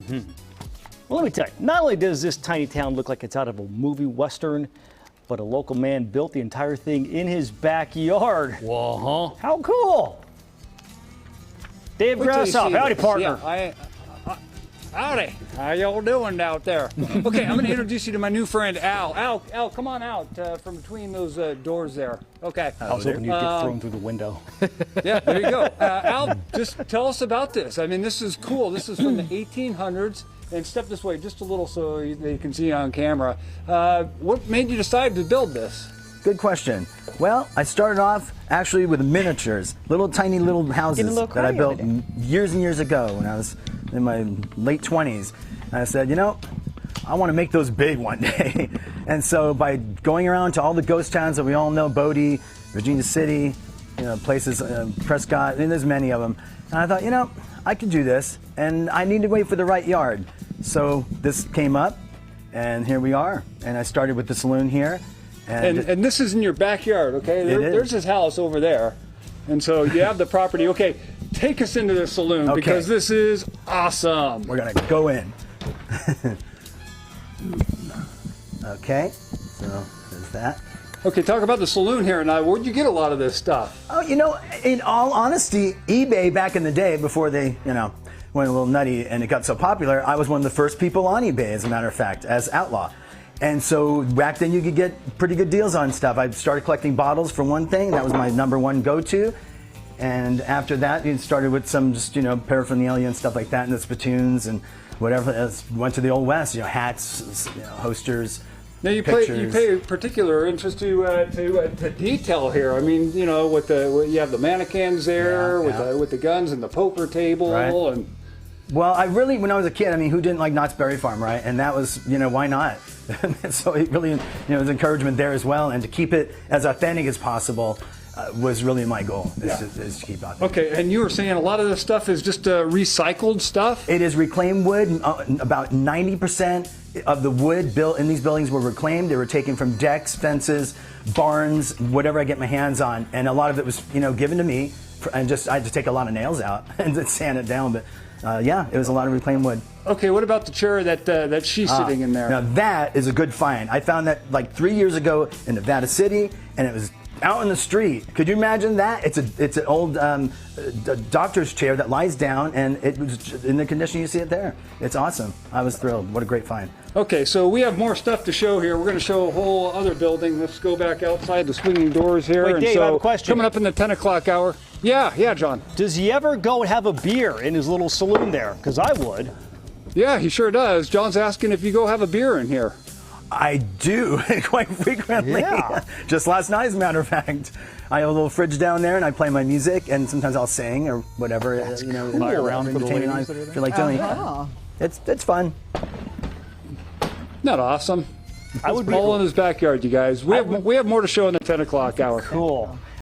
Well, let me tell you, not only does this tiny town look like it's out of a movie western, but a local man built the entire thing in his backyard. Whoa, huh? How cool! Dave Grashoff, howdy, partner. Yeah, howdy. How y'all doing out there? Okay, I'm going to introduce you to my new friend, Al. Al, come on out from between those doors there. Okay. I was hoping you'd get thrown through the window. Yeah, there you go. Al, just tell us about this. I mean, this is cool. This is from the 1800s. And step this way just a little so they can see you on camera. What made you decide to build this? Good question. Well, I started off actually with miniatures, tiny little houses that I built years and years ago when I was in my late 20s. And I said, you know, I want to make those big one day. And so by going around to all the ghost towns that we all know, Bodie, Virginia City, you know, places, Prescott, and there's many of them. And I thought, you know, I could do this, and I need to wait for the right yard. So this came up, and here we are. And I started with the saloon here. And this is in your backyard, okay? There's his house over there. And so you have the property. Okay, take us into the saloon because this is awesome. We're going to go in. Okay, so there's that. Okay, talk about the saloon here. Now, where'd you get a lot of this stuff? Oh, you know, in all honesty, eBay back in the day, before they, you know, went a little nutty and it got so popular, I was one of the first people on eBay, as a matter of fact, as outlaw. And so back then you could get pretty good deals on stuff. I started collecting bottles for one thing. That was my #1 go-to. And after that, you started with some just, you know, paraphernalia and stuff like that, and the spittoons and whatever else. Went to the Old West, you know, hats, you know, posters. Now you pay particular interest to detail here. I mean, you know, you have the mannequins there with the guns and the poker table and. Well, when I was a kid, I mean, who didn't like Knott's Berry Farm, right? And that was, you know, why not? So it really, you know, there's encouragement there as well, and to keep it as authentic as possible was really my goal. Is to keep authentic. Okay, and you were saying a lot of this stuff is just recycled stuff? It is reclaimed wood. About 90% of the wood built in these buildings were reclaimed. They were taken from decks, fences, barns, whatever I get my hands on, and a lot of it was, you know, given to me, and I had to take a lot of nails out and sand it down, but. Yeah, it was a lot of reclaimed wood. Okay, what about the chair that she's sitting in there? Now that is a good find. I found that like 3 years ago in Nevada City, and it was out in the street. Could you imagine that? It's an old doctor's chair that lies down, and it was in the condition you see it there. It's awesome. I was thrilled. What a great find. Okay, so we have more stuff to show here. We're going to show a whole other building. Let's go back outside the swinging doors here. Wait, Dave, I have a question. Coming up in the 10 o'clock hour. Yeah, John. Does he ever go and have a beer in his little saloon there? Because I would. Yeah, he sure does. John's asking if you go have a beer in here. I do, quite frequently. Yeah. Just last night, as a matter of fact. I have a little fridge down there, and I play my music, and sometimes I'll sing or whatever. That's you know, cool. around for the ladies I feel like doing. It's fun. Not awesome. I would be all in his backyard, you guys. We have more to show in the 10 o'clock hour. Cool.